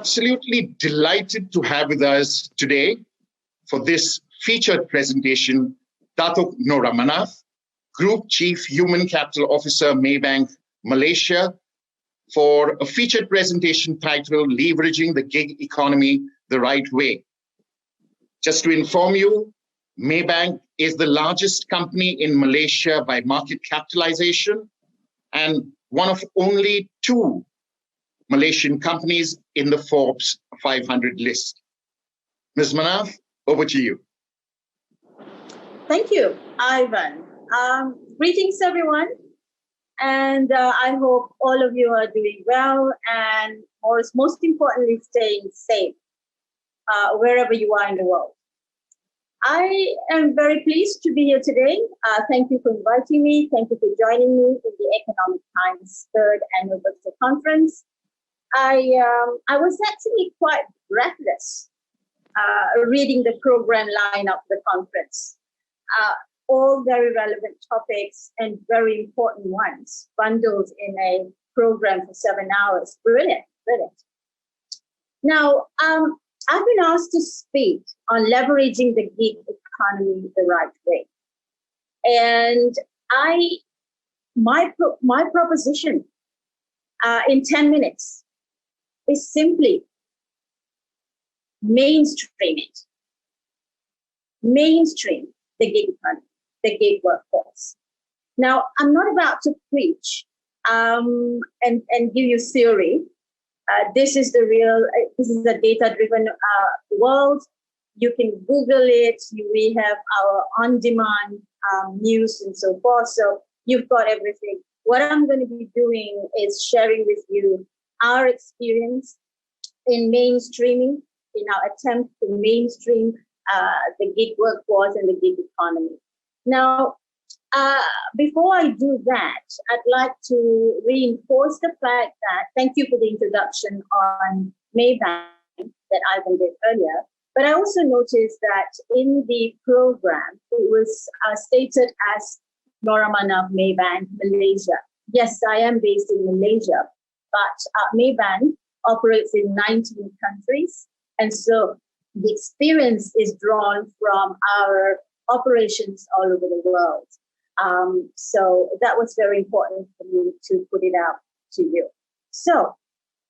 absolutely delighted to have with us today for this featured presentation, Datuk Nora Manaf, Group Chief Human Capital Officer, Maybank, Malaysia, for a featured presentation titled Leveraging the Gig Economy the Right Way. Just to inform you, Maybank is the largest company in Malaysia by market capitalization and one of only 2 Malaysian companies in the Forbes 500 list. Ms. Manaf, over to you. Thank you, Ivan. Greetings, everyone. And I hope all of you are doing well and most importantly, staying safe wherever you are in the world. I am very pleased to be here today. Thank you for inviting me. Thank you for joining me in the Economic Times 3rd Annual Virtual Conference. I was actually quite breathless reading the program lineup for the conference. All very relevant topics and very important ones bundled in a program for 7 hours. Brilliant, brilliant. Now, I've been asked to speak on leveraging the gig economy the right way. And my proposition in 10 minutes is simply mainstream the gig economy, the gig workforce. Now, I'm not about to preach and give you theory. This is a data-driven world. You can Google it. We have our on-demand news and so forth. So you've got everything. What I'm going to be doing is sharing with you our experience in mainstreaming, in our attempt to mainstream the gig workforce and the gig economy. Now, before I do that, I'd like to reinforce the fact that, thank you for the introduction on Maybank that Ivan did earlier, but I also noticed that in the program, it was stated as Nora Manaf, Maybank, Malaysia. Yes, I am based in Malaysia, but Maybank operates in 19 countries. And so the experience is drawn from our operations all over the world. So that was very important for me to put it out to you. So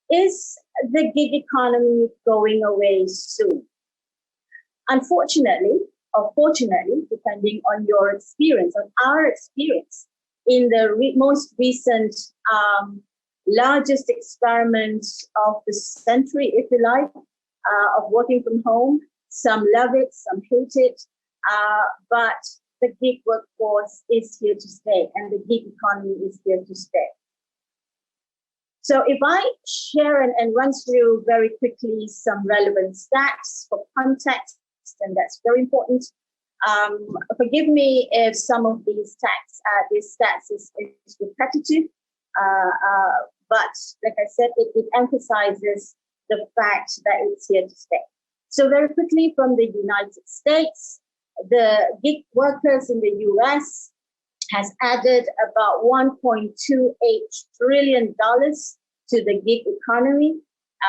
is the gig economy going away soon? Unfortunately, or fortunately, depending on your experience, on our experience, in the most recent largest experiment of the century, if you like, of working from home. Some love it, some hate it, but the gig workforce is here to stay and the gig economy is here to stay. So if I share and run through very quickly some relevant stats for context, and that's very important. Forgive me if some of these stats is repetitive, but like I said, it emphasizes the fact that it's here to stay. So very quickly from the United States, the gig workers in the US has added about $1.28 trillion to the gig economy,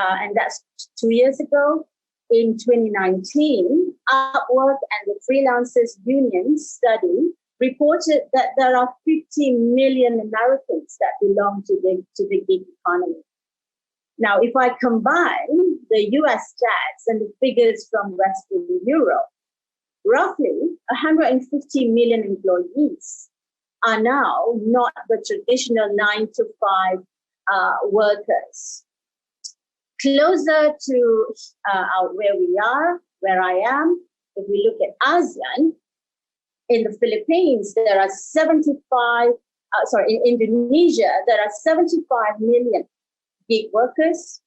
and that's 2 years ago. In 2019, Upwork and the Freelancers Union study reported that there are 50 million Americans that belong to the gig economy. Now, if I combine the US stats and the figures from Western Europe, roughly 150 million employees are now not the traditional 9-to-5 workers. Closer to where I am, if we look at ASEAN, in the Philippines, there are in Indonesia, there are 75 million gig workers.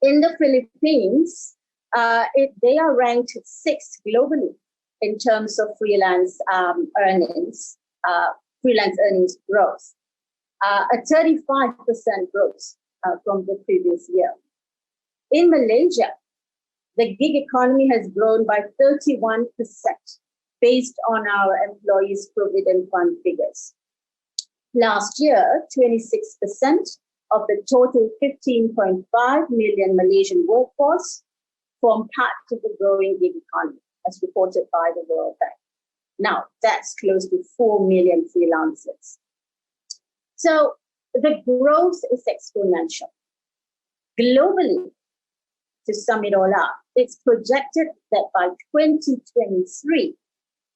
In the Philippines, they are ranked 6th globally in terms of freelance earnings growth, a 35% growth from the previous year. In Malaysia, the gig economy has grown by 31% based on our employees' provident fund figures. Last year, 26% of the total 15.5 million Malaysian workforce form part of the growing gig economy, as reported by the World Bank. Now, that's close to 4 million freelancers. So the growth is exponential. Globally, to sum it all up, it's projected that by 2023,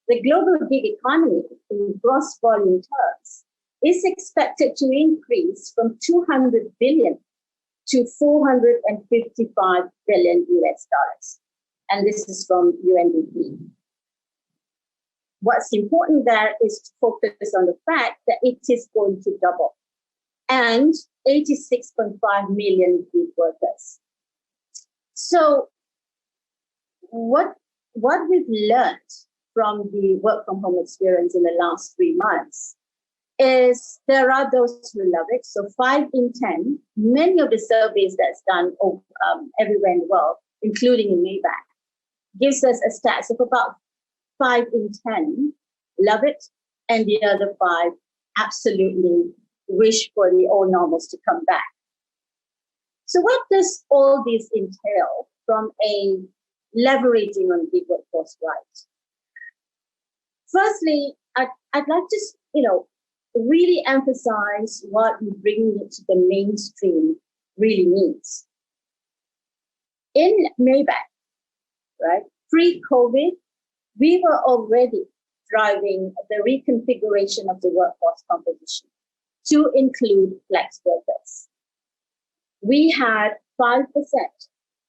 the global gig economy in gross volume terms is expected to increase from 200 billion to 455 billion US dollars. And this is from UNDP. What's important there is to focus on the fact that it is going to double, and 86.5 million gig workers. So what we've learned from the work from home experience in the last 3 months is there are those who love it. So 5 in 10, many of the surveys that's done everywhere in the world, including in Maybank, gives us a stats of about 5 in 10 love it, and the other 5 absolutely wish for the old normals to come back. So what does all this entail from a leveraging on gig workforce rights? Firstly, I'd like to, really emphasize what bringing it to the mainstream really means. In Maybank, right, pre-COVID, we were already driving the reconfiguration of the workforce composition to include flex workers. We had 5%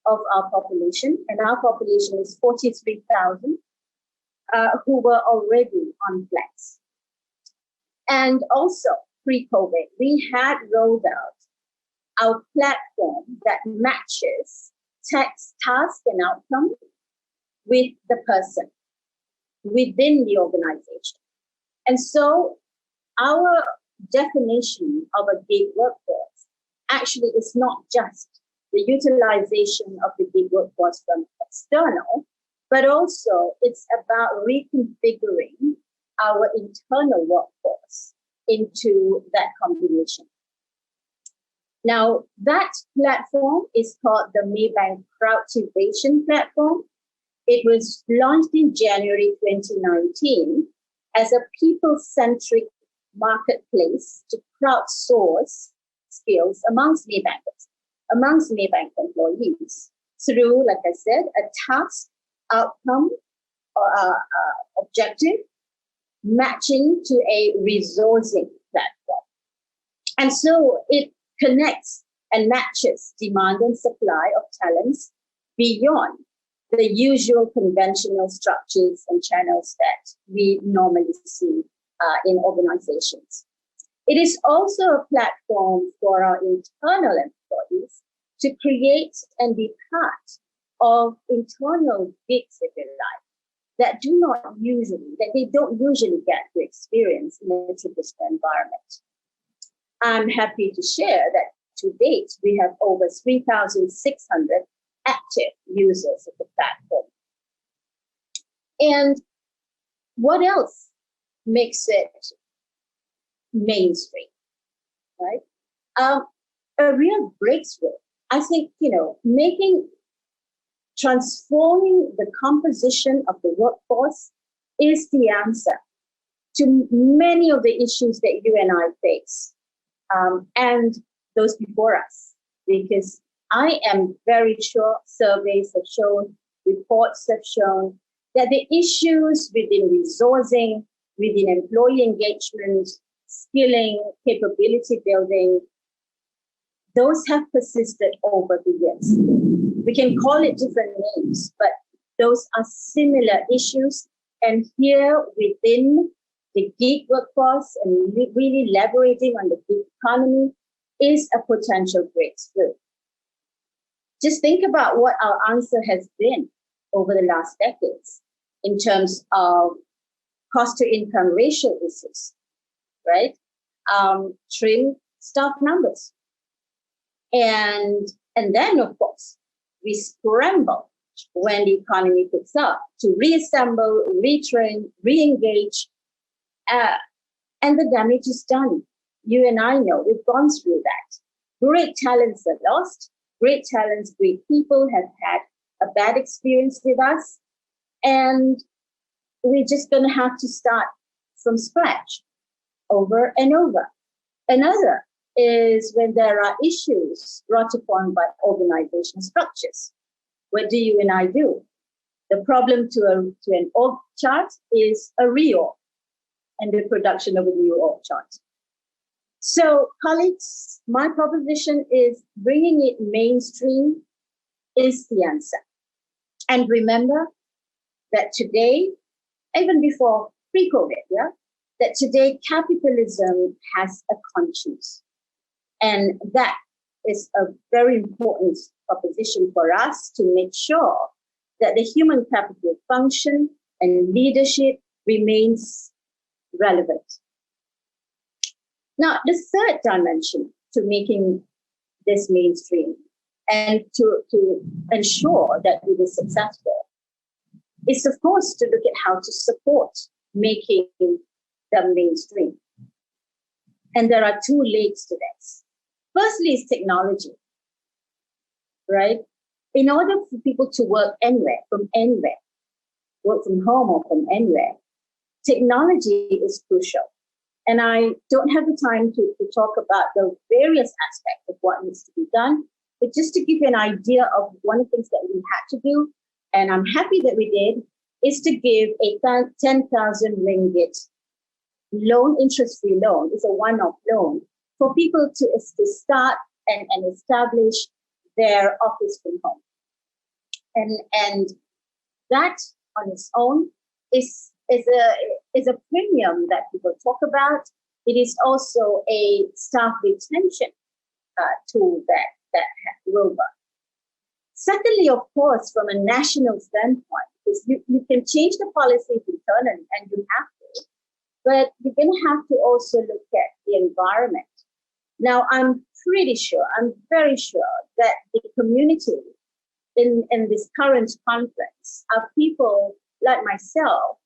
of our population, and our population is 43,000, who were already on flex. And also, pre-COVID, we had rolled out our platform that matches task and outcome with the person within the organization. And so our definition of a gig workforce actually is not just the utilization of the gig workforce from external, but also it's about reconfiguring our internal workforce into that combination. Now, that platform is called the Maybank Crowdtivation Platform. It was launched in January 2019 as a people-centric marketplace to crowdsource skills amongst Maybank employees through, like I said, a task, outcome, or objective, matching to a resourcing platform. And so it connects and matches demand and supply of talents beyond the usual conventional structures and channels that we normally see in organizations. It is also a platform for our internal employees to create and be part of internal gigs, if you like, that they don't usually get to experience in a traditional environment. I'm happy to share that to date, we have over 3,600 active users of the platform. And what else makes it mainstream, right? A real breakthrough. I think, transforming the composition of the workforce is the answer to many of the issues that you and I face, and those before us, because I am very sure surveys have shown, reports have shown that the issues within resourcing, within employee engagement, skilling, capability building, those have persisted over the years. We can call it different names, but those are similar issues. And here within the gig workforce and really leveraging on the gig economy is a potential breakthrough. Just think about what our answer has been over the last decades in terms of cost to income ratio issues, right? Trim staff numbers. And then, of course, we scramble when the economy picks up to reassemble, retrain, re-engage, and the damage is done. You and I know we've gone through that. Great talents are lost. Great talents, great people have had a bad experience with us. And we're just going to have to start from scratch over and over. Another is when there are issues brought upon by organizational structures. What do you and I do? The problem to an org chart is a reorg and the production of a new org chart. So, colleagues, my proposition is bringing it mainstream is the answer. And remember that today, even before pre-COVID, that today capitalism has a conscience. And that is a very important proposition for us to make sure that the human capital function and leadership remains relevant. Now, the third dimension to making this mainstream and to ensure that it is successful is, of course, to look at how to support making them mainstream. And there are two legs to this. Firstly is technology, right? In order for people to work anywhere, work from home or from anywhere, technology is crucial. And I don't have the time to talk about the various aspects of what needs to be done, but just to give you an idea of one of the things that we had to do, and I'm happy that we did, is to give a 10,000 ringgit loan, interest-free loan. It's a one-off loan for people to start and establish their office from home. And that on its own is a premium that people talk about. It is also a staff retention tool that will work. Secondly, of course, from a national standpoint, because you can change the policies internally, and you have to, but you're going to have to also look at the environment. Now, I'm very sure that the community in this current conference are people like myself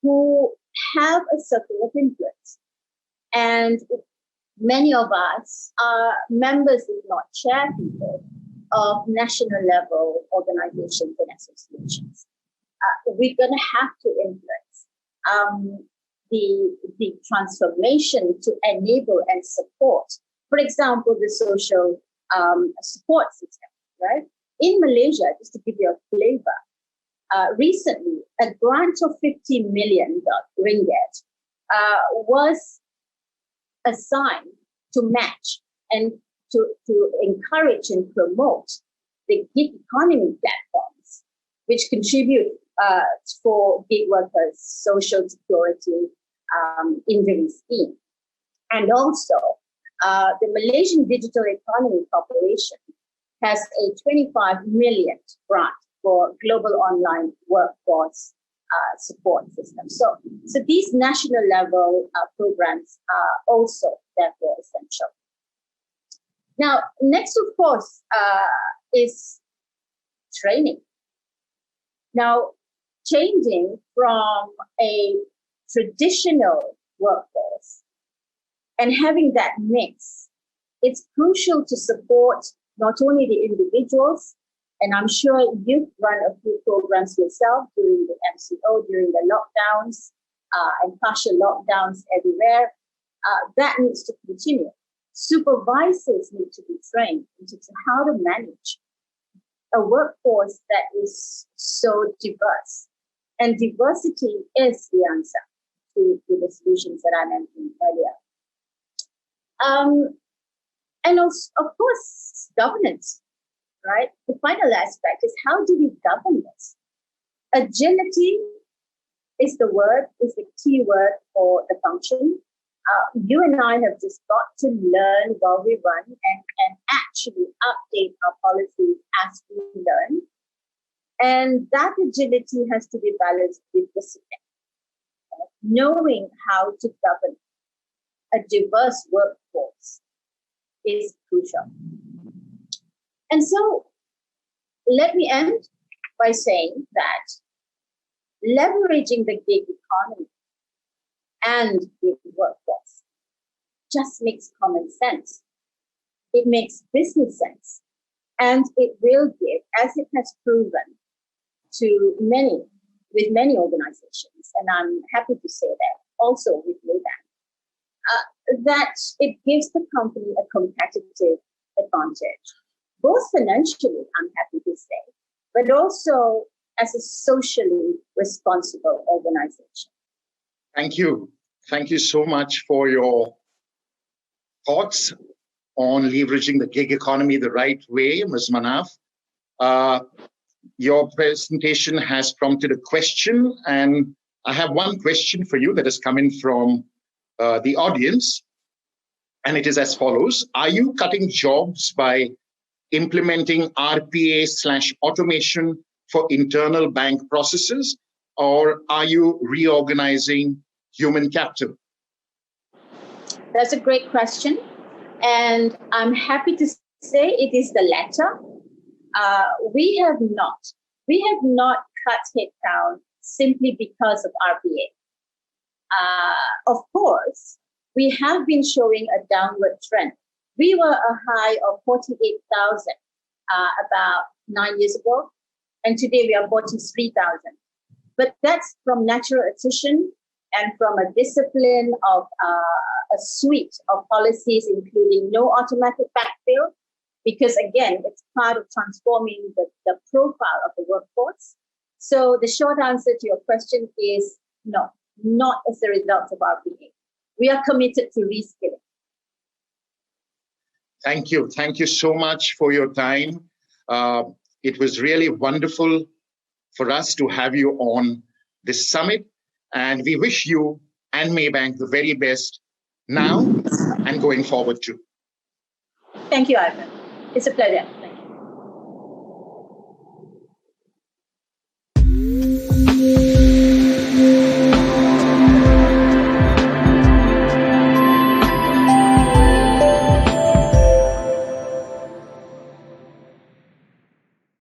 who have a circle of influence. And many of us are members, if not chairpeople, of national level organizations and associations. We're going to have to influence the transformation to enable and support, for example, the social support system, right? In Malaysia, just to give you a flavor, recently, a grant of 50 million ringgit was assigned to match and to encourage and promote the gig economy platforms, which contribute for gig workers' social security injury scheme. And also, the Malaysian Digital Economy Corporation has a 25 million grant for global online workforce support system. So these national level programs are also therefore essential. Now, next, of course, is training. Now, changing from a traditional workforce and having that mix, it's crucial to support not only the individuals, and I'm sure you've run a few programs yourself during the MCO, during the lockdowns and partial lockdowns everywhere. That needs to continue. Supervisors need to be trained in terms of how to manage a workforce that is so diverse. And diversity is the answer to the solutions that I mentioned earlier. And also, of course, governance, right? The final aspect is how do we govern this? Agility is the key word for the function. You and I have just got to learn while we run and actually update our policies as we learn. And that agility has to be balanced with discipline. Knowing how to govern a diverse workforce is crucial. And so let me end by saying that leveraging the gig economy and the workforce just makes common sense. it makes business sense, and it will give, as it has proven to with many organizations, and I'm happy to say that also with Maybank, that it gives the company a competitive advantage, both financially, I'm happy to say, but also as a socially responsible organization. Thank you. Thank you so much for your thoughts on leveraging the gig economy the right way, Ms. Manaf. Your presentation has prompted a question, and I have one question for you that has come in from the audience, and it is as follows. Are you cutting jobs by implementing RPA/automation for internal bank processes, or are you reorganizing human capital? That's a great question, and I'm happy to say it is the latter. We have not cut headcount simply because of RPA. Of course, we have been showing a downward trend. We were a high of 48,000 about 9 years ago, and today we are 43,000. But that's from natural attrition and from a discipline of a suite of policies, including no automatic backfill, because again, it's part of transforming the profile of the workforce. So the short answer to your question is no, not as a result of RPA. We are committed to reskilling. Thank you. Thank you so much for your time. It was really wonderful for us to have you on this summit, and we wish you and Maybank the very best now and going forward too. Thank you, Ivan. It's a pleasure.